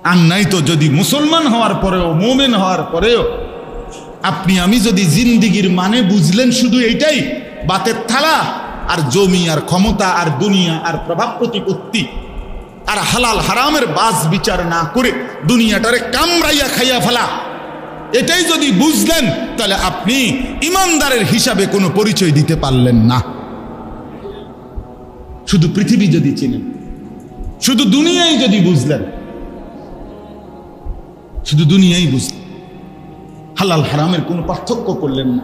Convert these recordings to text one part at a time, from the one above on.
আর নাই তো যদি মুসলমান হওয়ার পরেও, মুমিন হওয়ার পরেও আপনি আমি যদি জিন্দিগির মানে বুঝলেন শুধু এইটাই, বাতের থালা আর জমি আর ক্ষমতা আর দুনিয়া আর প্রভাব প্রতিপত্তি আর হালাল হারামের বাস বিচার না করে দুনিয়াটারে কামড়াইয়া খাইয়া ফেলা, এটাই যদি বুঝলেন তাহলে আপনি ইমানদারের হিসাবে কোনো পরিচয় দিতে পারলেন না। শুধু পৃথিবী যদি চিনেন, শুধু দুনিয়াই যদি বুঝলেন, শুধু দুনিয়াই বুঝলেন, হালাল হারামের কোনো পার্থক্য করলেন না,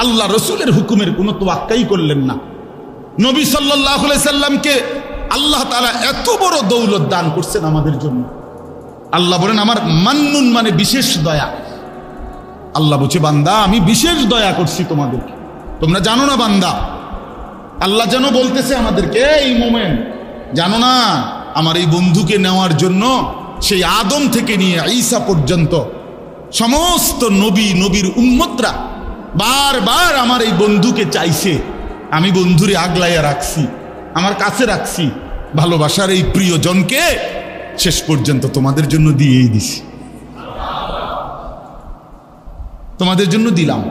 আল্লাহ রসুলের হুকুমের কোনো তোয়াক্কাই করলেন না। নবী সাল্লাল্লাহু আলাইহি সাল্লামকে আল্লাহ তাআলা এত বড় দৌলত দান করছেন আমাদের জন্য। আল্লাহ বলেন আমার মান্নুন মানে বিশেষ দয়া। আল্লাহ বলছে বান্দা আমি বিশেষ দয়া করছি তোমাদেরকে, তোমরা জানো না বান্দা। আল্লাহ যেন বলতেছে আমাদেরকে, এই মোমেন জানো না আমার এই বন্ধুকে নেওয়ার জন্য সেই আদম থেকে নিয়ে ঈসা পর্যন্ত সমস্ত নবী নবীর উম্মতরা বারবার আমার এই বন্ধুকে চাইছে, আমি বন্ধুরে আগলাইয়া রাখছি, আমার কাছে রাখছি, ভালোবাসার এই প্রিয়জনকে শেষ পর্যন্ত তোমাদের জন্য দিয়েই দিছি, তোমাদের জন্য দিলাম।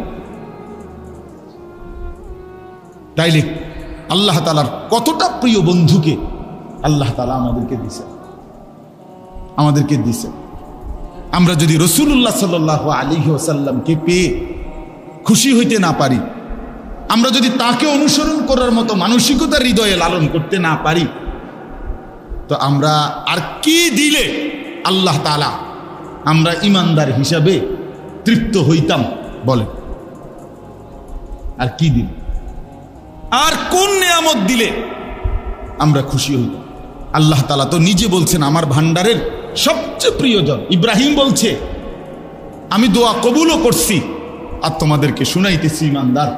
তাইলে আল্লাহ তাআলার কতটা প্রিয় বন্ধুকে আল্লাহ তাআলা আমাদেরকে দিছে। আমরা যদি রাসূলুল্লাহ সাল্লাল্লাহু আলাইহি ওয়াসাল্লামকে পেয়ে খুশি হইতে না পারি, আমরা যদি তাকে অনুসরণ করার মতো মানসিকতা হৃদয়ে লালন করতে না পারি, তো আমরা আর কি দিলে আল্লাহ তাআলা আমরা ইমানদার হিসাবে তৃপ্ত হইতাম বলেন? আর কি দিলে, আর কোন নিয়ামত দিলে আমরা খুশি হইতাম? আল্লাহ তাআলা তো নিজে বলছেন আমার ভান্ডারের সবচেয়ে প্রিয়জন। ইব্রাহিম বলছে আমি দোয়া কবুলও করছি আর তোমাদেরকে শুনাইতেছি ইমানদার,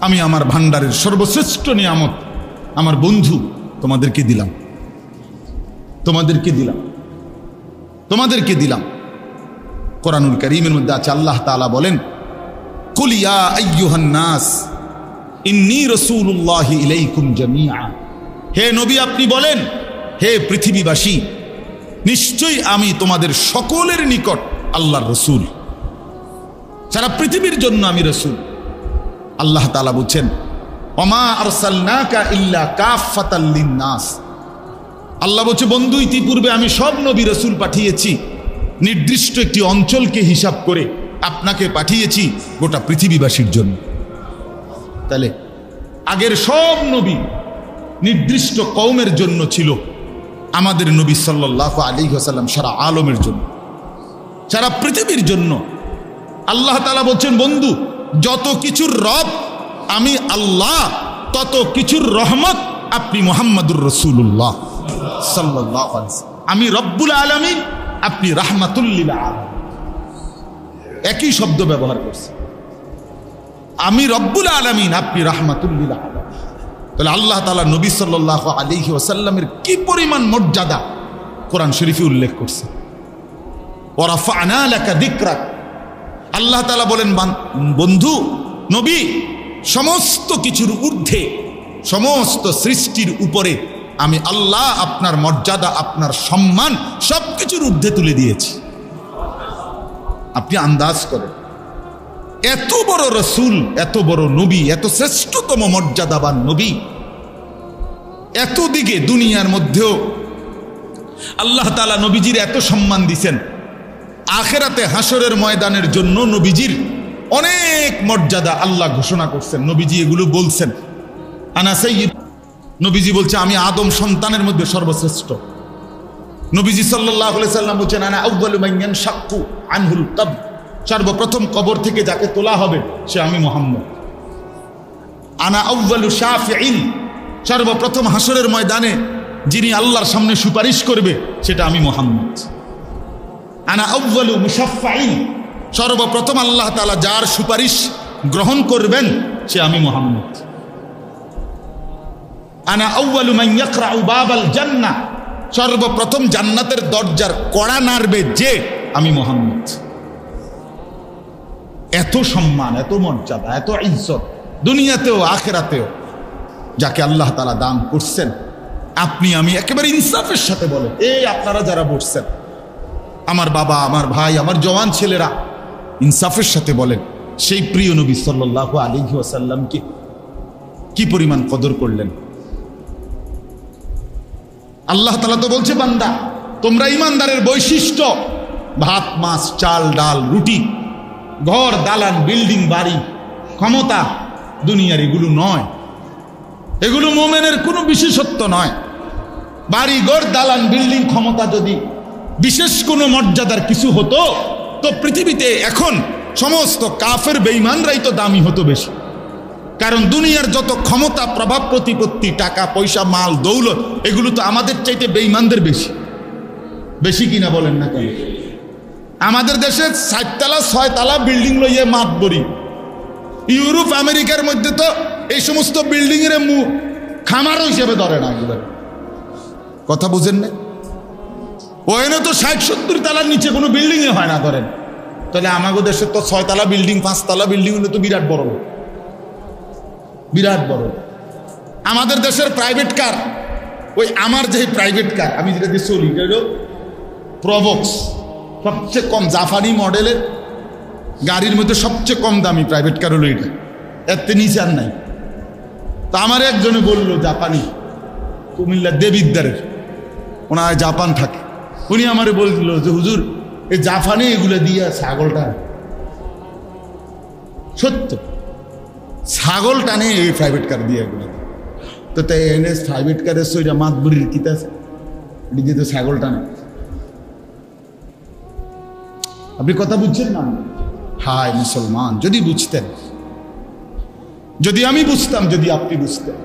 আমি আমার ভান্ডারের সর্বশ্রেষ্ঠ নিয়ামত আমার বন্ধু তোমাদেরকে দিলাম, তোমাদেরকে দিলাম। কোরআনুল কারীমের মধ্যে আছে আল্লাহ তাআলা বলেন কুল ইয়া আইয়ুহান নাস ইন্নী রাসূলুল্লাহি ইলাইকুম জামিআ, হে নবী আপনি বলেন হে পৃথিবীবাসী নিশ্চয়ই আমি তোমাদের সকলের নিকট আল্লাহর রসুল, সারা পৃথিবীর জন্য আমি রসুল। আল্লাহ তাআলা বলছেন ওমা আরসালনাকা ইল্লা কাফাতাল লিন্নাস, আল্লাহ বলছে বন্ধু ইতিপূর্বে আমি সব নবী রসুল পাঠিয়েছি, নির্দিষ্ট একটি অঞ্চলকে হিসাব করে আপনাকে পাঠিয়েছি গোটা পৃথিবীবাসীর জন্য। তাহলে আগের সব নবী নির্দিষ্ট কওমের জন্য ছিল, আমাদের নবী সাল্লাল্লাহু আলাইহি ওয়াসাল্লাম সারা আলমের জন্য, সারা পৃথিবীর জন্য। আল্লাহ তাআলা বলছেন বন্ধু যত কিছুর রব আমি আল্লাহ, তত কিছুর রহমত আপনি মুহাম্মাদুর রাসূলুল্লাহ সাল্লাল্লাহু আলাইহি ওয়াসাল্লাম। আমি রব্বুল আলামিন, আপনি রাহমাতুল লিল আলামিন। একই শব্দ ব্যবহার করছে, আমি রব্বুল আলামিন, আপনি রাহমাতুল লিল আলামিন। তাহলে আল্লাহ তাআলা নবী সাল্লাল্লাহু আলাইহি ওয়াসাল্লামের কি পরিমাণ মর্যাদা কোরআন শরীফে উল্লেখ করছে। ওয়া রাফা'না লাকা যিকরাক, আল্লাহ তাআলা বলেন বন্ধু নবী সমস্ত কিছুর ঊর্ধ্বে, সমস্ত সৃষ্টির উপরে আমি আল্লাহ আপনার মর্যাদা, আপনার সম্মান সবকিছুর ঊর্ধ্বে তুলে দিয়েছি। আপনি আন্দাজ করেন এত বড় রসুল, এত বড় নবী, এত শ্রেষ্ঠতম মর্যাদাবান নবী, এত দিকে দুনিয়ার মধ্যেও আল্লাহ তাআলা নবীজির এত সম্মান দিছেন। আখিরাতে হাসরের ময়দানের জন্য নবীজির অনেক মর্যাদা আল্লাহ ঘোষণা করছেন। নবীজি এগুলো বলছেন, আনা সাইয়্যিদ, নবীজি বলছে আমি আদম সন্তানের মধ্যে সর্বশ্রেষ্ঠ। নবীজি সাল্লাল্লাহু আলাইহি সাল্লাম বলছেন আনা আউয়ালু মান ইয়ানশাক্কু আনহুল কবর, সর্বপ্রথম কবর থেকে যাকে তোলা হবে সে আমি মুহাম্মদ। আনা আউয়ালু শাফিঈন, সর্বপ্রথম হাসরের ময়দানে যিনি আল্লাহর সামনে সুপারিশ করবে সেটা আমি মুহাম্মদ। আনা আউয়ালু মুশাফফাঈন, সর্বপ্রথম আল্লাহ তাআলা যার সুপারিশ গ্রহণ করবেন সে আমি মুহাম্মদ। আনা আউয়ালু মান ইয়াকরাউ বাবাল জান্নাহ, সর্বপ্রথম জান্নাতের দরজার কড়া নাড়বে যে আমি মুহাম্মদ। এত সম্মান, এত মর্যাদা, এত ইজ্জত দুনিয়াতেও আখিরাতেও যাকে আল্লাহ তাআলা দান করছেন। আপনি আমি একেবারে ইনসাফের সাথে বলেন, এই আপনারা যারা বসছেন আমার বাবা, আমার ভাই, আমার জওয়ান ছেলেরা ইনসাফের সাথে বলেন, সেই প্রিয় নবী সাল্লাল্লাহু আলাইহি ওয়াসাল্লামকে কি পরিমাণ কদর করলেন। আল্লাহ তাআলা তো বলছে, বান্দা তোমরা ইমানদারের বৈশিষ্ট্য ভাত, মাছ, চাল, ডাল, রুটি, ঘর, দালান, বিল্ডিং, বাড়ি, ক্ষমতা, দুনিয়ার এগুলো নয়। এগুলো মুমিনের কোনো বিশেষত্ব নয়। বাড়ি, ঘর, দালান, বিল্ডিং, ক্ষমতা যদি বিশেষ কোনো মর্যাদার কিছু হতো তো পৃথিবীতে এখন সমস্ত কাফের বেঈমানরাই তো দামি হতো বেশি। কারণ দুনিয়ার যত ক্ষমতা, প্রভাব, প্রতিপত্তি, টাকা পয়সা, মাল, দৌলত, এগুলো তো আমাদের চাইতে বেঈমানদের বেশি। বেশি কিনা বলেন না কেন? আমাদের দেশে 7 তলা 6 তলা বিল্ডিং লইয়ে মাতবরি। ইউরোপ আমেরিকার মধ্যে তো এই সমস্ত বিল্ডিং এর খামারও হিসেবে ধরে না। একেবারে কথা বুঝেন না? ওখানে তো 60-70 তলার নিচে কোনো বিল্ডিং এ হয় না ধরেন। তাহলে আমাদের দেশে তো 6 তলা বিল্ডিং, 5 তলা বিল্ডিং হলে তো বিরাট বড়, বিরাট বড়। আমাদের দেশের প্রাইভেট কার, ওই আমার যে প্রাইভেট কার আমি যেটা দিয়ে চলি, এটা হলো প্রবক্স, সবচেয়ে কম জাপানি মডেলের গাড়ির মধ্যে সবচেয়ে কম দামি প্রাইভেট কার হলো এটা, এত নিচে আর নাই। তা আমার একজনে বললো, জাপানি, কুমিল্লা দেবিদ্দারের, ওনার জাপান থাকে, উনি আমারে বলছিল যে হুজুর এই জাপানে এগুলো দিয়ে ছাগলটা, সত্য ছাগল টানে এই প্রাইভেট কার দিয়ে এগুলো। তো তাই এনে প্রাইভেট কারের সইটা মাতবুরির কিতা আছে, এটি দিয়ে তো ছাগল টানে। আপনি কথা বুঝছেন না? হায় মুসলমান, যদি বুঝতেন, যদি আমি বুঝতাম, যদি আপনি বুঝতেন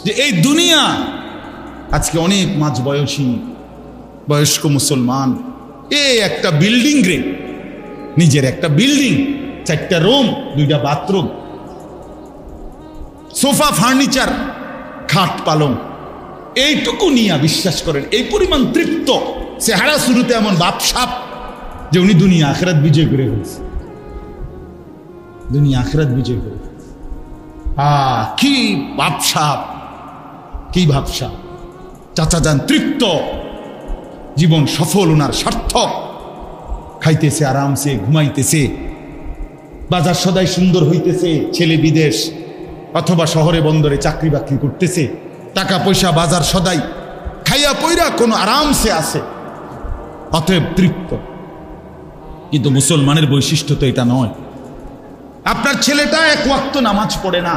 যে এই দুনিয়া আজকে অনেক মাঝ বয়সী বয়স্ক মুসলমান এই একটা বিল্ডিং রে, নিজের একটা বিল্ডিং, 4টা রুম, 2টা বাথরুম, সোফা, ফার্নিচার, খাট, পালং, এইটুকু নিয়ে বিশ্বাস করেন এই পরিমাণ তৃপ্ত, চেহারা শুরুতে এমন বাপসাপ যে উনি দুনিয়া আখিরাত বিজয় করে ফেলছে, দুনিয়া আখিরাত বিজয় করে ফেলছে। কি বাপসাপ, কি ভাবসাপ, চাচা যান তৃপ্ত, জীবন সফল, ওনার সার্থক, খাইতেছে আরামসে, ঘুমাইতেছে, বাজার সদাই সুন্দর হইতেছে, ছেলে বিদেশ অথবা শহরে বন্দরে চাকরি বাকরি করতেছে, টাকা পয়সা বাজার সদাই খাইয়া পয়রা কোনো আরামসে আছে, অতএব তৃপ্ত। কিন্তু মুসলমানের বৈশিষ্ট্য তো এটা নয়। আপনার ছেলেটা 1 ওয়াক্ত নামাজ পড়ে না,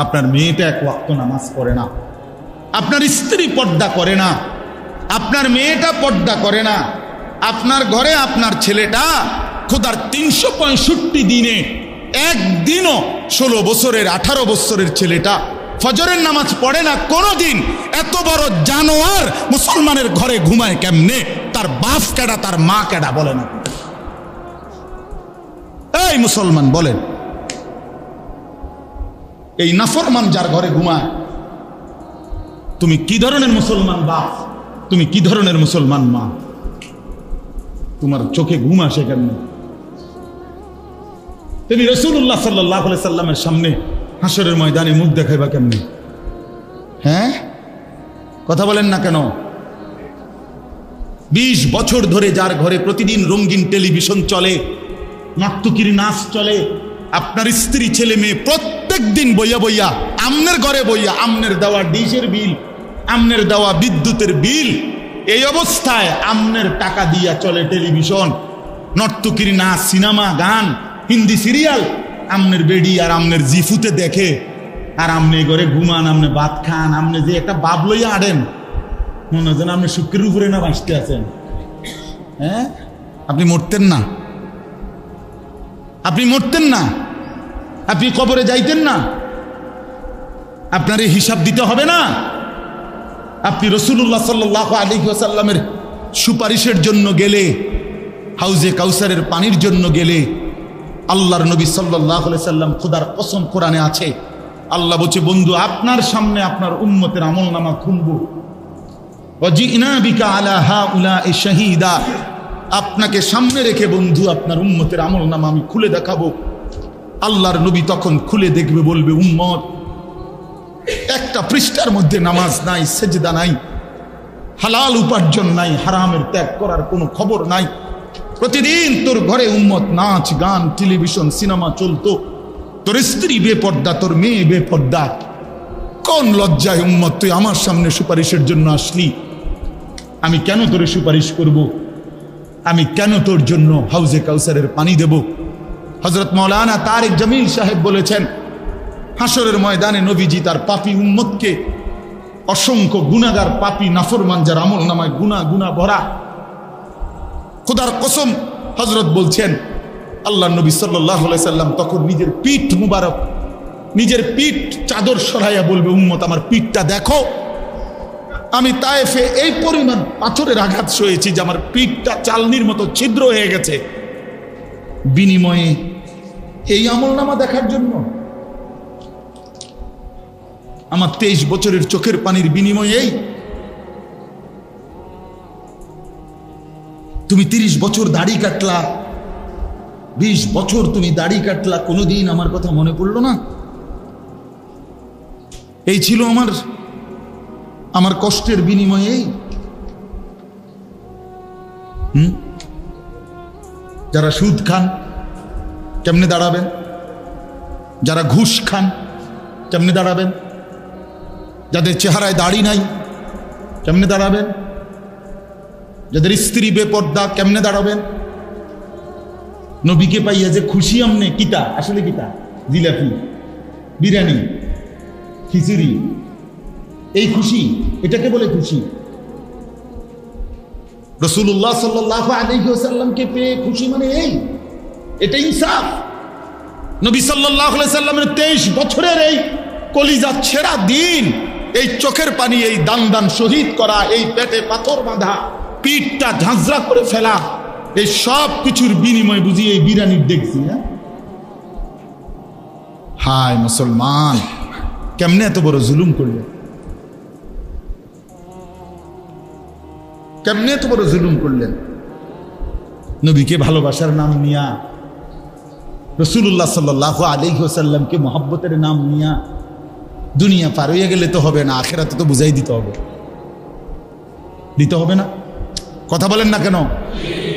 আপনার মেয়েটা 1 ওয়াক্ত নামাজ পড়ে না, আপনার স্ত্রী পর্দা করে না, আপনার মেয়েটা পর্দা করে না, আপনার ঘরে আপনার ছেলেটা খোদার 365 দিনে একদিনও 16 বছরের 18 বছরের ছেলেটা ফজরের নামাজ পড়ে না কোনোদিন। এত বড় জানোয়ার মুসলমানের ঘরে ঘুমায় কেমনে? তার বাপ কেডা, তার মা কেডা বলে না? এই মুসলমান বলেন, এই নাফরমান যার ঘরে ঘুমায়, তুমি কি ধরনের মুসলমান বাপ, তুমি কি ধরনের মুসলমান মা? তোমার চোখে ঘুম আসে কেমনে? তুমি রাসূলুল্লাহ সাল্লাল্লাহু আলাইহি সাল্লামের সামনে হাসরের ময়দানে মুখ দেখাইবা কেমনে? হ্যাঁ, কথা বলেন না কেন? 20 বছর ধরে যার ঘরে প্রতিদিন রঙিন টেলিভিশন চলে, নর্তকীর নাচ চলে, আপনার স্ত্রী ছেলে মেয়ে প্রত্যেক দিন বইয়া বইয়া আমনের ঘরে বইয়া আমনের দেওয়া ডিশের বিল, আমনের দেওয়া বিদ্যুতের বিল, এই অবস্থায় আমনের টাকা দিয়া চলে টেলিভিশন, নর্তকীর নাচ, সিনেমা, গান, হিন্দি সিরিয়াল, আমনের বেডি আর আমনের জিফুতে দেখে, আর আমনে ঘরে ঘুমান, আমনে ভাত খান, আমনে যে একটা বাপ লইয়া আড়েন, মনে হয় যেন আপনি শুক্রের উপরে না বাঁচতে আছেন। হ্যাঁ, আপনি মরতেন না, আপনি মরতেন না, আপনি কবরে যাইতেন না, আপনার এই হিসাব দিতে হবে না? আপনি রাসূলুল্লাহ সাল্লাল্লাহু আলাইহি ওয়াসাল্লামের সুপারিশের জন্য গেলে, হাউজে কাউসারের পানির জন্য গেলে, আল্লাহর নবী সাল্লাল্লাহু আলাইহি সাল্লাম, খোদার কসম কোরআনে আছে, আল্লাহ বলছে, বন্ধু আপনার সামনে আপনার উম্মতের আমলনামা খুলবো, ওয়াজিনা বিকা আলা হাউলাই শাহীদা, আপনাকে সামনে রেখে বন্ধু আপনার উম্মতের আমলনামা আমি খুলে দেখাবো। আল্লাহর নবী তখন খুলে দেখবে, বলবে, উম্মত একটা পৃষ্ঠার মধ্যে নামাজ নাই, সেজদা নাই, হালাল উপার্জন নাই, হারামের ত্যাগ করার কোনো খবর নাই। প্রতিদিন তোর ঘরে উম্মত নাচ গান টেলিভিশন সিনেমা চলতো, তোর স্ত্রী বেপর্দা, তোর মেয়ে বেপর্দা। কোন লজ্জায় উম্মত তুই আমার সামনে সুপারিশের জন্য আসলি? আমি কেন তোরে সুপারিশ করব? আমি কেন তোর জন্য হাউজে কাউসারের পানি দেব? হযরত মাওলানা তারেক জামিল সাহেব বলেছেন, হাসরের ময়দানে নবীজি তার পাপী উম্মতকে, অসংখ্য গুনাহগার পাপী নাফরমান যার আমল নামায় গুনাহ গুনাহ ভরা, খোদার কসম হযরত বলছেন আল্লাহ নবী সাল্লাল্লাহু আলাইহি সাল্লাম তখন নিজের পিঠ মুবারক, নিজের পিঠ চাদর সরাইয়া বলবে, উম্মত আমার পিঠটা দেখো, আমি তায়েফে এই পরিমাণ পাথরের আঘাত সয়েছি যে আমার পিঠটা চালনির মতো ছিদ্র হয়ে গেছে, বিনিময়ে এই আমলনামা দেখার জন্য। আমার 23 বছরের চোখের পানির বিনিময়ে এই। তুমি 30 বছর দাড়ি কাটলা, 20 বছর তুমি দাড়ি কাটলা, কোনোদিন আমার কথা মনে পড়লো না? এই ছিল আমার কষ্টের বিনিময়ে এই। যারা সুদ খান কেমনে দাঁড়াবেন? যারা ঘুষ খান কেমনে দাঁড়াবেন? যাদের চেহারায় দাড়ি নাই কেমনে দাঁড়াবেন? যাদের স্ত্রী বেপর্দা কেমনে দাঁড়াবেন? নবীকে পাইয়া যে খুশি আমনে, কিতা আসলে কিতা? জিলাপি, বিরিয়ানি, খিচুড়ি, এই খুশি, এটাকে বলে খুশি? রাসূলুল্লাহ সাল্লাল্লাহু আলাইহি ওয়াসাল্লামকে পেয়ে খুশি মানে এই? এটা ইনসাফ? নবী সাল্লাল্লাহু আলাইহি সাল্লামের 23 বছরের এই কলিজা ছেঁড়া দিন, এই চোখের পানি, এই দান দান শহীদ করা, এই পেটে পাথর বাঁধা, পিঠটা ঝাঁঝরা করে ফেলা, এই সব কিছুর বিনিময় বুঝি এই বিরিয়ানির দেখছি। হায় মুসলমান, কেমনে এত বড় জুলুম করলে? কেমনে এত বড় জুলুম করলেন? নবীকে ভালোবাসার নাম নিয়া, রাসূলুল্লাহ সাল্লাল্লাহু আলাইহি ওয়াসাল্লামকে মহব্বতের নাম নিয়া দুনিয়া পার হয়ে গেলে তো হবে না, আখিরাতে তো বুঝাই দিতে হবে। দিতে হবে না? কথা বলেন না কেন?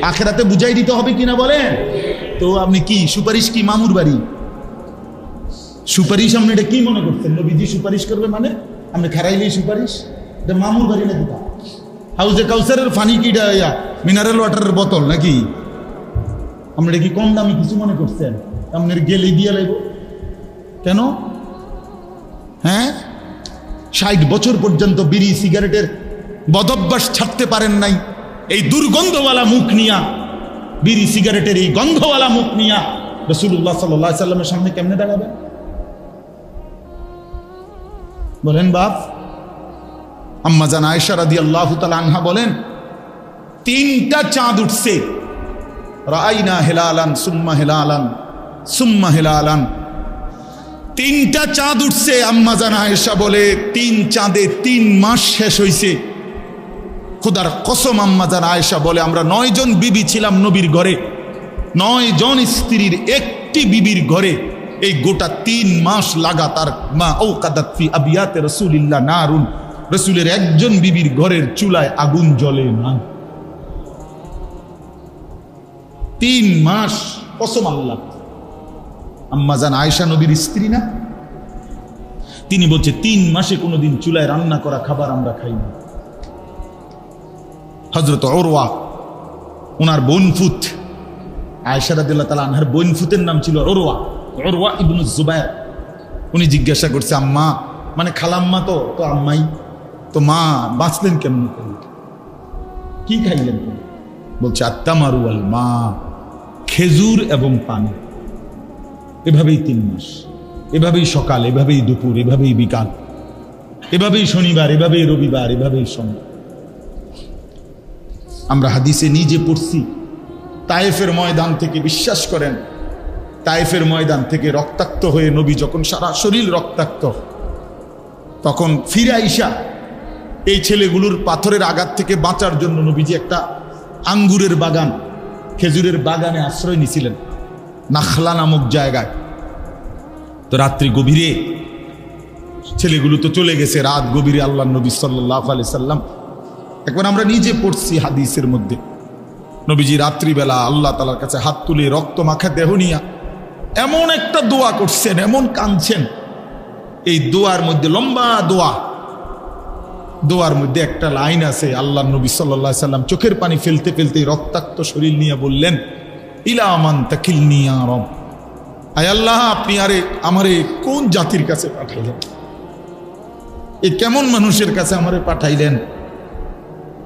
আখিরাতে বুঝাই দিতে হবে কিনা বলেন? তো আপনি কি সুপারিশ কি মামুর বাড়ি? সুপারিশ আপনি এটা কি মনে করছেন? নবীজি সুপারিশ করবে মানে আপনি খারাইলেই সুপারিশ? এটা মামুর বাড়ি না দিতা? হাউজে কাউসারের পানি কিটা মিনারেল ওয়াটারের বোতল নাকি? আপনারা কি কম দামি কিছু মনে করছেন? আপনার গেলে দিয়ে লাগব কেন? হ্যাঁ, 60 বছর পর্যন্ত বিড়ি সিগারেটের বদভ্যাস ছাড়তে পারেন নাই, এই দুর্গন্ধওয়ালা মুখ নিয়া, বিড়ি সিগারেটের এই গন্ধওয়ালা মুখ নিয়া রাসূলুল্লাহ সাল্লাল্লাহু আলাইহি সাল্লামের সামনে কেমনে দাঁড়াবেন বলেন বাপ? আম্মা জান আয়েশা রাদিয়াল্লাহু তাআলা আনহা বলেন, 3টা চাঁদ উঠছে, রাআইনা হিলালান সুম্মা হিলালান সুম্মা হিলালান। 3টা চাঁদ উঠছে। আম্মা জান আয়েশা বলে 3 চাঁদে 3 মাস শেষ হইছে। খোদার কসম, আম্মা জান আয়েশা বলে আমরা 9 জন বিবি ছিলাম নবীর ঘরে, 9 জন স্ত্রীর একটি বিবির ঘরে এই গোটা 3 মাস লাগাতার মা আওকাদাত ফি আবিয়াতে রাসূলিল্লাহ নারুন, রাসূলের একজন বিবির ঘরের চুলায় আগুন জ্বলে না। 3 মাস, কসম আল্লাহ। আম্মা জান আয়েশা নবীর স্ত্রী না? তিনি বলছে 3 মাসে কোনোদিন চুলায় রান্না করা খাবার আমরা খাই না। হযরত উরওয়া, ওনার বোনফুত, আয়েশা রাদিয়াল্লাহু তাআলা আনহার বোনফুতের নাম ছিল উরওয়া, উরওয়া ইবনে জুবায়ের। উনি জিজ্ঞাসা করছে, আম্মা মানে খালাম্মা তো আম্মাই তো, মা বাঁচলেন কেমন করে, কি খাইলেন? বলছে আত্তামারু আল মা, খেজুর এবং পানি। এভাবেই 3 মাস, এভাবেই সকাল, এভাবেই দুপুর, এভাবেই বিকাল, এভাবেই শনিবার, এভাবেই রবিবার, এভাবেই সোমবার। আমরা হাদিসে নিজে পড়ছি, তায়েফের ময়দান থেকে, বিশ্বাস করেন, তায়েফের ময়দান থেকে রক্তাক্ত হয়ে নবী যখন সারা শরীর রক্তাক্ত, তখন ফিরে আইসা এই ছেলেগুলোর পাথরের আঘাত থেকে বাঁচার জন্য নবীজি একটা আঙ্গুরের বাগান, খেজুরের বাগানে আশ্রয় নিছিলেন, নাখলা নামক জায়গায়। তো রাত্রি গভীরে, ছেলেগুলো তো চলে গেছে, রাত গভীরে আল্লাহ নবী সাল্লাল্লাহু আলাইহি সাল্লাম একবার আমরা নিজে পড়ছি হাদিসের মধ্যে, নবীজি রাত্রিবেলা আল্লাহ তাআলার কাছে হাত তুলে রক্ত মাখা দেহ নিয়া এমন একটা দোয়া করছেন, এমন কাঁদছেন। এই দোয়ার মধ্যে লম্বা দোয়ার মধ্যে একটা লাইন আছে, আল্লাহ নবী সাল্লাল্লাহু আলাইহি সাল্লাম চোখের পানি ফেলতে ফেলতে রক্তাক্ত শরীর নিয়ে বললেন, ইলা মান তাকিলনি ইয়া রব, আয় আল্লাহ আপনি আমারে কোন জাতির কাছে পাঠাইলেন, এই কেমন মানুষের কাছে আমারে পাঠাইলেন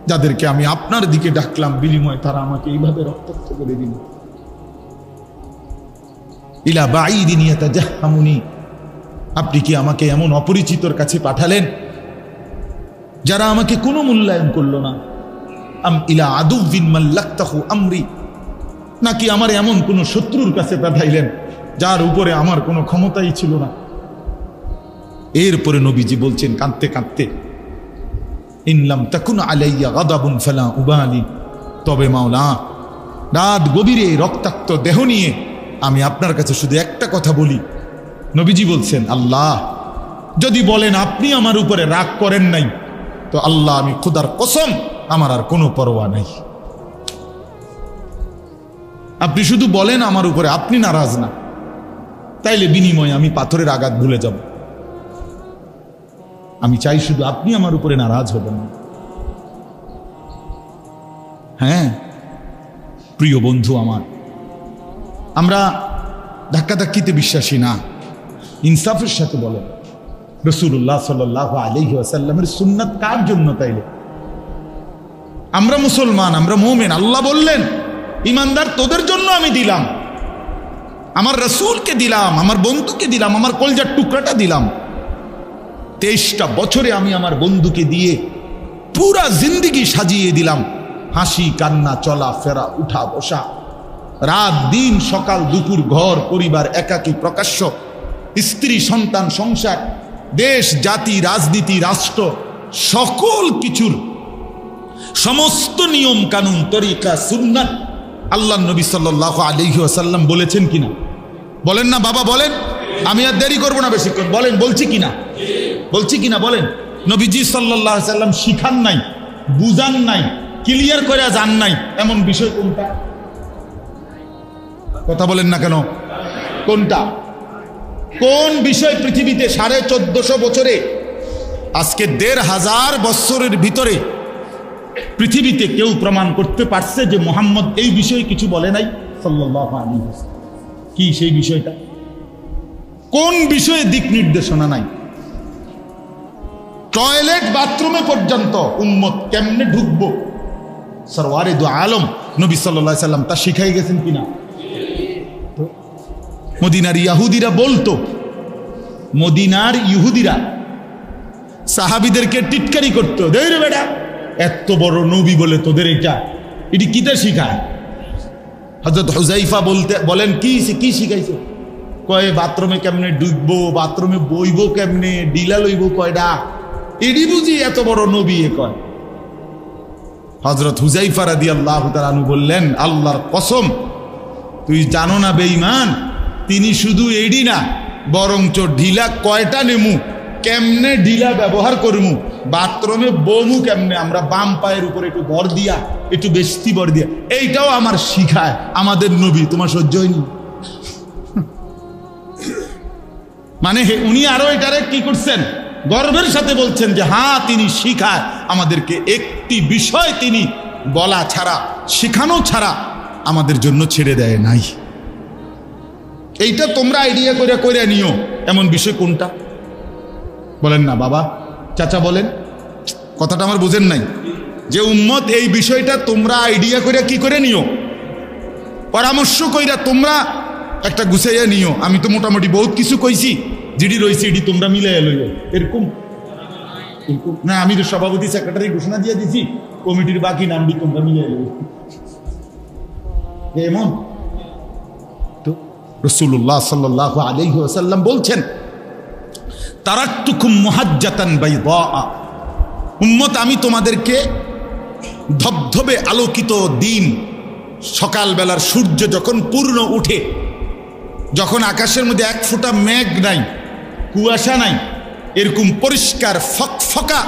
যাদেরকে আমি আপনার দিকে ডাকলাম, বিনিময়ে তারা আমাকে এইভাবে রক্তাক্ত করে দিল। ইলা বাঈদিন ইয়াতাজাহামুনি, আপনি কি আমাকে এমন অপরিচিতর কাছে পাঠালেন যারা আমাকে কোনো মূল্যায়ন করলো না? আম ইলা আদুউন মাল্লাকতাহু আমরি, নাকি আমার এমন কোন শত্রুর কাছে পাঠাইলেন যার উপরে আমার কোনো ক্ষমতাই ছিল না? এরপরে নবীজি বলছেন কাঁদতে কাঁদতে, ইনলাম তাকুন আলাইয়া গাদাবুন ফালা উবালি, তবে মাওলা রাত গভীরে রক্তাক্ত দেহ নিয়ে আমি আপনার কাছে শুধু একটা কথা বলি। নবীজি বলছেন, আল্লাহ যদি বলেন আপনি আমার উপরে রাগ করেন নাই, তো আল্লাহ আমি খোদার কসম আমার আর কোনো পরোয়া নাই। আপনি শুধু বলেন আমার উপরে আপনি নারাজ না, তাইলে বিনিময়ে আমি পাথরের আঘাত ভুলে যাব। আমি চাই শুধু আপনি আমার উপরে নারাজ হবেন না। হ্যাঁ প্রিয় বন্ধু আমার, আমরা ধাক্কাধাক্কিতে বিশ্বাসী না, ইনসাফের সাথে বলেন রাসূলুল্লাহ সাল্লাল্লাহু আলাইহি ওয়াসাল্লামের সুন্নাত কার জন্য? তাইলে আমরা মুসলমান, আমরা মুমিন, আল্লাহ বললেন ইমানদার তোদের জন্য আমি দিলাম, আমার রাসূলকে দিলাম, আমার বন্ধুকে দিলাম, আমার কলজার টুকরাটা দিলাম। 23টা বছরে আমি আমার বন্ধুকে দিয়ে পুরা জিন্দেগি সাজিয়ে দিলাম, হাসি কান্না চলা ফেরা উঠা বসা, রাত দিন সকাল দুপুর, ঘর পরিবার একাকী প্রকাশ্য, স্ত্রী সন্তান সংসার, দেশ জাতি রাজনীতি রাষ্ট্র, সকল কিছুর সমস্ত নিয়ম কানুন তরিকা সুন্নাত আল্লাহ নবী সাল্লাল্লাহু আলাইহি ওয়াসাল্লাম বলেছেন কিনা? বলেন না বাবা, বলেন। আমি আর দেরি করবো না বেশিক্ষণ, বলেন বলছি কিনা বলেন। নবীজি সাল্লাল্লাহু আলাইহি ওয়াসাল্লাম শিখান নাই, বুঝান নাই, ক্লিয়ার করে জান নাই, এমন বিষয় কোনটা? কথা বলেন না কেন? কোনটা? কোন বিষয় পৃথিবীতে 1450 বছরে, আজকে 1500 বছরের ভিতরে পৃথিবীতে কেউ প্রমাণ করতে পারছে যে মুহাম্মদ এই বিষয়ে কিছু বলে নাই সাল্লাল্লাহু আলাইহি ওয়াসাল্লাম? কি সেই বিষয়টা? কোন বিষয়ে দিক নির্দেশনা নাই? টয়লেট বাথরুমে পর্যন্ত উম্মত কেমনে ঢুকবো, সরওয়ারে দু আলম নবী সাল্লাল্লাহু আলাইহি ওয়াসাল্লাম তা শিখাই গেছেন কিনা? মদিনার ইহুদিরা বলতো, মদিনার ইহুদিরা সাহাবীদেরকে টিটকারি করতো, দেখ বেটা এত বড় নবী বলে তোদের এটি কিতা শিখায়? হযরত হুযাইফা বলেন কি শিখাইছে? কয় বাথরুমে কেমনে ঢুকবো, বাথরুমে বইবো কেমনে, ডিলা লইব কয়টা, এডি বুঝি এত বড় নবী? কয় হযরত হুযাইফা রাদিয়াল্লাহু তাআলা আনহু বললেন, আল্লাহর কসম তুই জানো না বেঈমান, তিনি শুধু এডি না বরঞ্চ ঢিলা কয়টা নেমু, কেমনে ঢিলা ব্যবহার করমু, বাথরুমে বমু কেমনে, আমরা বাম পায়ের উপরে একটু ভর দিয়া, একটু বেশি ভর দিয়া, এইটাও আমার শিখায় আমাদের নবী। তোমার সহ্য হয়নি? মানে উনি আরো এটারে কি করছেন, গর্বের সাথে বলছেন যে হ্যাঁ তিনি শিখায় আমাদেরকে, একটি বিষয় তিনি বলা ছাড়া, শেখানো ছাড়া আমাদের জন্য ছেড়ে দেয় নাই। এইটা তোমরা আইডিয়া করে নিও, এমন বিষয় কোনটা? বলেন না বাবা, চাচা বলেন, কথাটা আমার বুঝেন নাই? যে উম্মত এই বিষয়টা তোমরা আইডিয়া করে কি করে নিও, পরামর্শ কইরা তোমরা একটা গুছাইয়া নিও। আমি তো মোটামুটি বহুত কিছু কইছি, জিডি রয়েছে এটি তোমরা মিলাইয়া লইও, এরকম না। আমি তো সভাপতি সেক্রেটারি ঘোষণা দিয়ে দিছি, কমিটির বাকি নামটি তোমরা মিলাইয়া লইও, এমন তো। রাসূলুল্লাহ সাল্লাল্লাহু আলাইহি ওয়াসাল্লাম বলছেন, তারাকতুকুম মুহাজ্জাতান বাইদা, উম্মত আমি তোমাদেরকে ধবধবে আলোকিত দিন, সকালবেলার সূর্য যখন পূর্ণ উঠে, যখন আকাশের মধ্যে এক ফোঁটা মেঘ নাই, কুয়াশা নাই, এরকম পরিষ্কার ফকফকা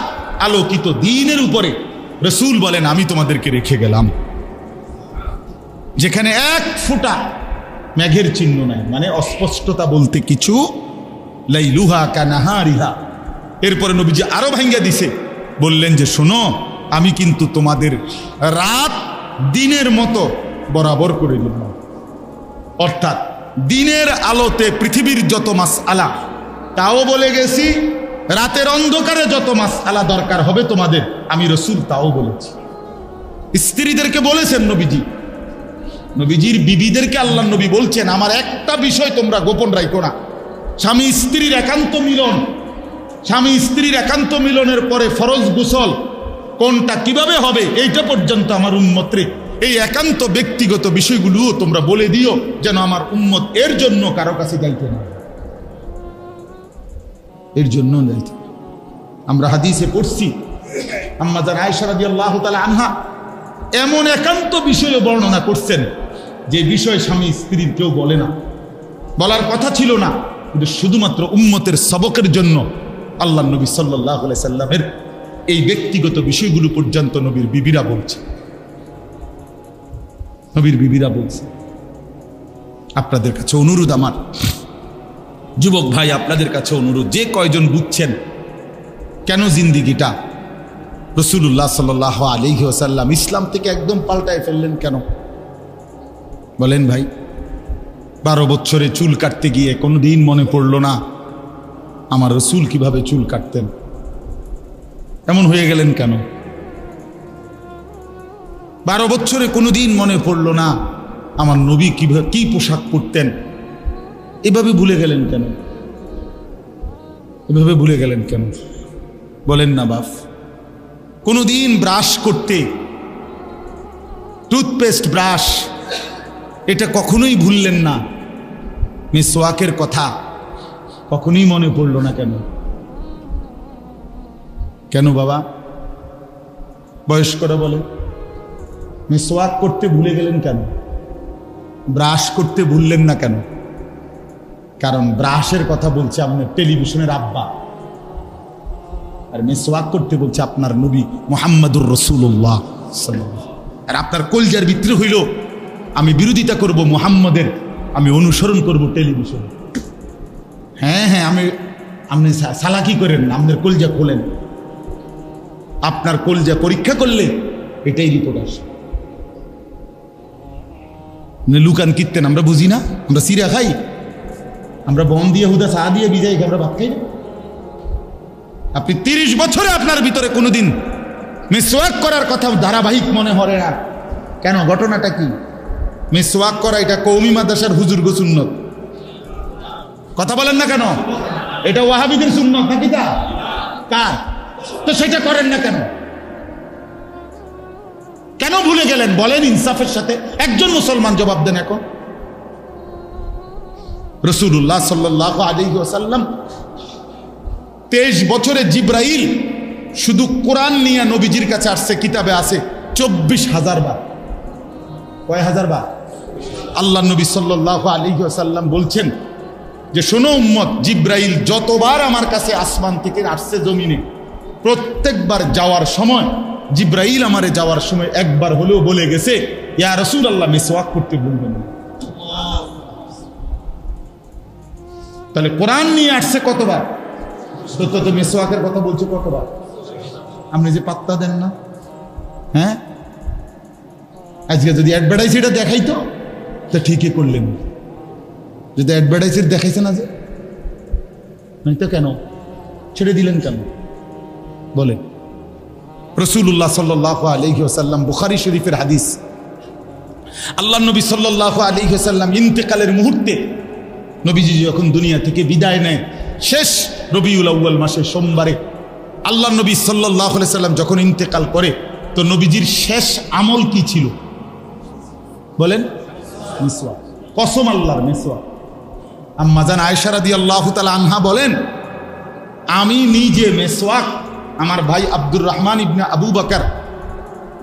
আলোকিত দিনের উপরে রসুল বলেন আমি তোমাদেরকে রেখে গেলাম, যেখানে এক ফোঁটা মেঘের চিহ্ন নাই, মানে অস্পষ্টতা বলতে কিছু, লাইলুহা কানাহারিহা। এরপরে নবীজি আরো ভাঙ্গা দিছে, বললেন যে শোনো, আমি কিন্তু তোমাদের রাত দিনের মতো বরাবর করে দিলাম। অর্থাৎ দিনের আলোতে পৃথিবীর যত মাসআলা তাও বলে গেছি, রাতের অন্ধকারে যত মাসআলা দরকার হবে তোমাদের, আমি রসুল তাও বলেছি। স্ত্রীদেরকে বলেছেন নবীজি, নবীজির বিবিদেরকে আল্লাহ নবী বলছেন আমার একটা বিষয় তোমরা গোপন রাখো না, স্বামী স্ত্রীর একান্ত মিলন, স্বামী স্ত্রীর একান্ত মিলনের পরে ফরজ গোসল কোনটা কিভাবে হবে এইটা পর্যন্ত আমার উম্মতরে এই একান্ত ব্যক্তিগত বিষয়গুলোও তোমরা বলে দিও, যেন আমার উম্মত এর জন্য কারো কাছে যাইতে না, এর জন্য যাইতে। আমরা হাদিসে পড়ছি আম্মা জান আয়েশা রাদিয়াল্লাহু তাআলা আনহা এমন একান্ত বিষয়ে বর্ণনা করছেন যে বিষয় স্বামী স্ত্রীর কেউ বলে না, বলার কথা ছিল না, কিন্তু শুধুমাত্র উম্মতের সবকের জন্য আল্লাহ নবী সাল্লাল্লাহু আলাইহি সাল্লামের এই ব্যক্তিগত বিষয়গুলো পর্যন্ত নবীর বিবিরা বলছে, নবীর বিবিরা বলছে। আপনাদের কাছে অনুরোধ, আমার যুবক ভাই আপনাদের কাছে অনুরোধ, যে কয়জন বুঝছেন কেন জিন্দিগিটা রাসূলুল্লাহ সাল্লাল্লাহু আলাইহি ওয়াসাল্লাম ইসলাম থেকে একদম পাল্টায় ফেললেন কেন বলেন ভাই? 12 বছরে চুল কাটতে গিয়ে কোনোদিন মনে পড়ল না আমার রসুল কিভাবে চুল কাটতেন? এমন হয়ে গেলেন কেন? 12 বছরে কোনোদিন মনে পড়ল না আমার নবী কিভাবে কি পোশাক পরতেন? এভাবে ভুলে গেলেন কেন? এভাবে ভুলে গেলেন কেন বলেন না বাপ? কোনোদিন ব্রাশ করতে, টুথপেস্ট ব্রাশ, এটা কখনোই ভুললেন না। মিসওয়াকের কথা কখনোই মনে পড়ল না কেন? কেন বাবা? বয়স্করা বলে মিসওয়াক করতে ভুলে গেলেন কেন? ব্রাশ করতে ভুললেন না কেন? কারণ ব্রাশের কথা বলছে আপনার টেলিভিশনের আব্বা, আর মিসওয়াক করতে বলছে আপনার নবী মুহাম্মদুর রাসূলুল্লাহ সাল্লাল্লাহু। আর আপনার কলজার ভিতরে হইল আমি বিরোধিতা করব মুহাম্মদের, আমি অনুসরণ করব টেলিভিশন। হ্যাঁ হ্যাঁ, আপনি সালাকি করেন না, আপনার কলজা খোলেন, আপনার কলজা পরীক্ষা করলে এটাই রিপোর্ট আসে। লুকান কীর্তেন আমরা বুঝি না, আমরা সিরা খাই, আমরা বন দিয়ে হুদা চা দিয়ে বিজাই আমরা ভাত খাই না। আপনি 30 বছরে আপনার ভিতরে কোনোদিন মিসওয়াক করার কথা ধারাবাহিক মনে হয় না কেন? ঘটনাটা কি? মিসওয়াক করা এটা কওমি মাদ্রাসার হুজুর গো সুন্নত, কথা বলেন না কেন? এটা ওয়াহাবিদের সুন্নত নাকি? তা কার? তো সেটা করেন না কেন? কেন ভুলে গেলেন বলেন ইনসাফের সাথে? একজন মুসলমান জবাব দেন এখন। রাসূলুল্লাহ সাল্লাল্লাহু আলাইহি ওয়াসাল্লাম 23 বছরে জিব্রাইল শুধু কোরআন নিয়ে নবীজির কাছে আসছে, কিতাবে আছে 24,000 বার। কয় হাজার বার? আল্লাহ নবী সাল্লাল্লাহু আলাইহি ওয়াসাল্লাম বলছেন যে শোনো উম্মত, জিব্রাইল যতবার আমার কাছে আসমান থেকে আসছে জমিনে, প্রত্যেকবার যাওয়ার সময় জিব্রাইল আমারে যাওয়ার সময় একবার হলেও বলে গেছে ইয়া রাসূলুল্লাহ মিসওয়াক করতে ভুলবেন না। তাহলে কোরআন নিয়ে আসছে কতবার? তো মিসওয়াকের কথা বলছে কতবার? আপনি যে পাত্তা দেন না। হ্যাঁ, আজকে যদি অ্যাডভার্টাইজ এটা দেখাইতো তা ঠিকই করলেন, যদি অ্যাডভার্টাইজ দেখাইছে না যে তো কেন ছেড়ে দিলেন কেন বলেন? রাসূলুল্লাহ সাল্লাল্লাহু আলাইহি ওয়াসাল্লাম, বুখারী শরীফের হাদিস, আল্লাহ নবী সাল্লাল্লাহু আলাইহি ওয়াসাল্লাম ইন্তেকালের মুহূর্তে নবীজি যখন দুনিয়া থেকে বিদায় নেয়, শেষ রবিউল আউয়াল মাসের সোমবারে আল্লাহ নবী সাল্লাল্লাহু আলাইহি ওয়াসাল্লাম যখন ইন্তেকাল করে, তো নবীজির শেষ আমল কি ছিল বলেন? মিসওয়াক। কসম আল্লাহর, মিসওয়াক। আম্মা জান আয়েশা রাদিয়াল্লাহু তাআলা আনহা বলেন, আমি নিজে মিসওয়াক আমার ভাই আব্দুর রহমান ইবনে আবু বকর,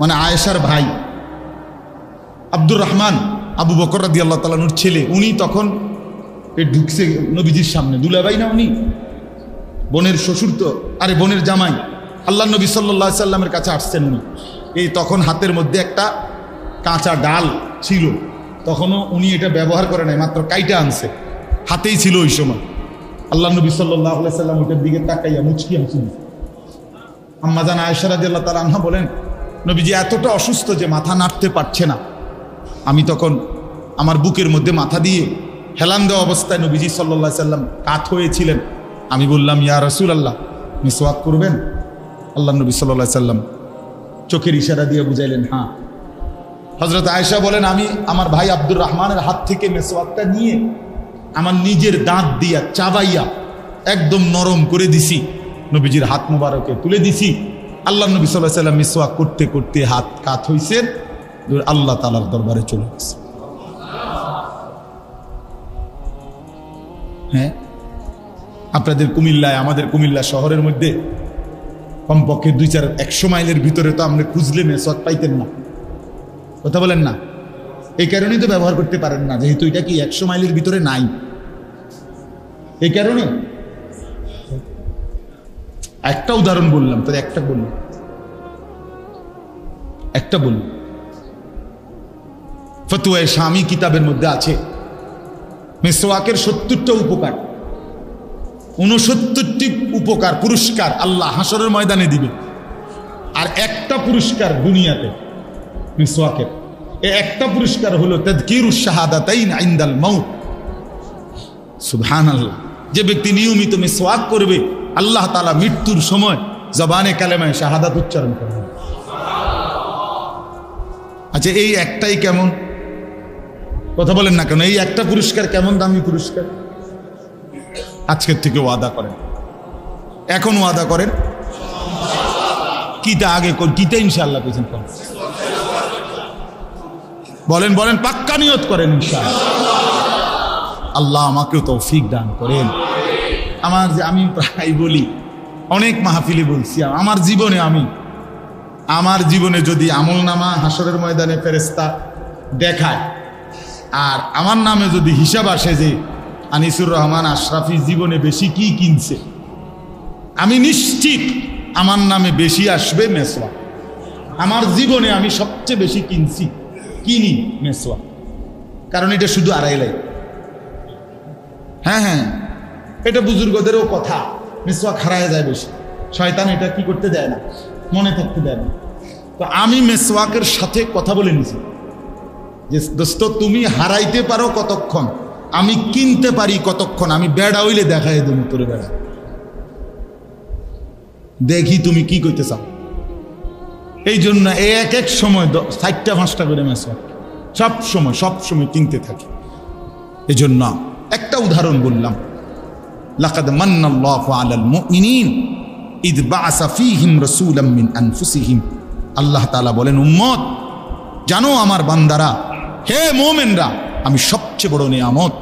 মানে আয়েশার ভাই আব্দুর রহমান আবু বকর রাদিয়াল্লাহু তাআলা নূর ছেলে, উনি তখন ঢুকছে নবীজির সামনে, দুলাভাই না উনি, বোনের শ্বশুর তো, আরে বোনের জামাই, আল্লাহ নবী সাল্লাল্লাহু আলাইহি সাল্লামের কাছে আসছেন উনি, এই তখন হাতের মধ্যে একটা কাঁচা ডাল ছিল, তখনও উনি এটা ব্যবহার করে নাই, মাত্র কাইটা আনছে, হাতেই ছিল ওই সময়। আল্লাহ নবী সাল্লাল্লাহু আলাইহি সাল্লাম ওইটার দিকে তাকাইয়া মুচকি হাসি দিলেন। আম্মা জান আয়েশা রাদিয়াল্লাহু তাআলা আনহা বলেন, নবীজি এতটা অসুস্থ যে মাথা নাড়তে পারছে না। আমি তখন আমার বুকের মধ্যে মাথা দিয়ে হেলান দেওয়া অবস্থায় নবীজি সাল্লাল্লাহু আলাইহি সাল্লাম কাত হয়েছিলেন। আমি বললাম, ইয়া রাসূলুল্লাহ, মিসওয়াক করবেন? আল্লাহ নবী সাল্লাল্লাহু আলাইহি সাল্লাম চোখের ইশারা দিয়ে বুঝাইলেন হ্যাঁ। হযরত আয়েশা বলেন, আমি আমার ভাই আব্দুর রহমানের হাত থেকে মিসওয়াকটা নিয়ে আমার নিজের দাঁত দিয়া চাবাইয়া একদম নরম করে দিছি, নবীজির হাত মোবারকে তুলে দিছি। আল্লাহ নবী সাল্লাল্লাহু আলাইহি সাল্লাম মিসওয়াক করতে করতে হাত কাত হইছেন, আল্লাহ তাআলার দরবারে চলে গেছে। হ্যাঁ, আপনাদের কুমিল্লায়, আমাদের কুমিল্লা শহরের মধ্যে কমপক্ষে 100 মাইলের ভিতরে তো আপনি খুঁজলে মেসওয়াক পাইতেন না। কথা বলেন না? এই কারণেই তো ব্যবহার করতে পারেন না, যেহেতু এটা কি 100 মাইলের ভিতরে নাই। এই কারণে একটা উদাহরণ বললাম, তাহলে একটা বললাম। ফতোয়ায়ে শামী কিতাবের মধ্যে আছে মিসওয়াকের 70টা উপকার, 69টি উপকার পুরস্কার আল্লাহ হাসরের ময়দানে দিবে, আর একটা পুরস্কার দুনিয়াতে মিসওয়াকের। এই একটা পুরস্কার হলো তাযকিরুশ শাহাদাতাইন ইনদাল মাউত। সুবহানাল্লাহ। যে ব্যক্তি নিয়মিত মিসওয়াক করবে, আল্লাহ তাআলা মৃত্যুর সময় জবানে কালেমায়ে শাহাদাত উচ্চারণ করবে। আচ্ছা, এই একটাই কেমন? কথা বলেন না কেন? এই একটা পুরস্কার কেমন দামি পুরস্কার? আজকের থেকে ওয়াদা করেন, এখন ওয়াদা করেন, কিটা আগে কিটা ইনশাআল্লাহ পেছন করেন, বলেন পাক্কা নিয়ত করেন ইনশাআল্লাহ। আল্লাহ আমাকেও তৌফিক দান করেন। আমি প্রায় বলি, অনেক মাহফিলে বলছি, আমার জীবনে যদি আমলনামা হাসরের ময়দানে ফেরেশতা দেখায়, আর আমার নামে যদি হিসাব আসে যে আনিসুর রহমান আশরাফি জীবনে বেশি কি কিনছে, আমি নিশ্চিত আমার নামে বেশি আসবে মেসওয়াক। আমার জীবনে আমি সবচেয়ে বেশি কিনি মেসওয়াক, কারণ এটা শুধু আড়াইলাই। হ্যাঁ, এটা বুজুর্গদেরও কথা, মেসওয়াক হারায় যায় বেশি, শয়তান এটা কি করতে দেয় না, মনে থাকতে দেয় না। তো আমি মেসওয়াকের সাথে কথা বলে নিছি যে দোস্ত, তুমি হারাইতে পারো কতক্ষণ, আমি কিনতে পারি কতক্ষণ। আমি বেড়া হইলে দেখাই দেবো তোরে, বেড়া দেখি তুমি কি কইতে চাও। এই জন্য এক সময় 4টা-5টা করে মেসওয়াক সব সময় কিনতে থাকি। এই জন্য একটা উদাহরণ বললাম, লাকাদ মান্নাল্লাহু আলাল মুমিনিন ইদ বাআসা ফীহিম রাসূলাম মিন আনফুসিহিম। আল্লাহ তাআলা বলেন, উম্মত জানো আমার বান্দারা, হে মুমিনরা, আমি সবচেয়ে বড় নিয়ামত,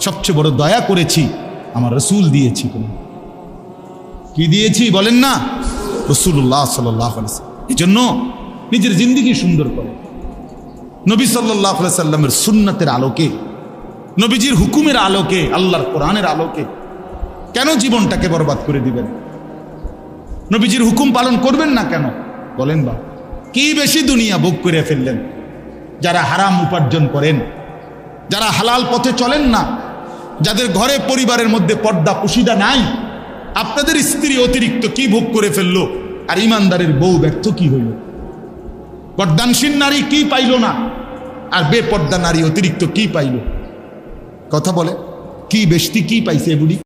সবচেয়ে বড় দয়া করেছি, আমার রাসূল দিয়েছি। কি দিয়েছি বলেন না? রাসূলুল্লাহ সাল্লাল্লাহু আলাইহি ওয়াসাল্লাম। এই জন্য নিজের জিন্দেগি সুন্দর করে নবী সাল্লাল্লাহু আলাইহি সাল্লামের সুন্নাতের আলোকে, নবীজির হুকুমের আলোকে, আল্লাহর কোরআনের আলোকে কেন জীবনটাকে বরবাদ করে দিবেন? নবীজির হুকুম পালন করবেন না কেন বলেন? বা কি বেশি দুনিয়া ভোগ করে ফেললেন? যারা হারাম উপার্জন করেন, যারা হালাল পথে চলেন না, যাদের ঘরে পরিবারের মধ্যে পর্দা পুশিদা নাই, আপনাদের স্ত্রী অতিরিক্ত কি ভোগ করে ফেললো, আর ইমানদারের বউ ব্যর্থ কি হইল? পর্দানশীল নারী কি পাইল না, আর বেপর্দা নারী অতিরিক্ত কি পাইল? কথা বলে, কি বেশি কি পাইছে বুড়ি?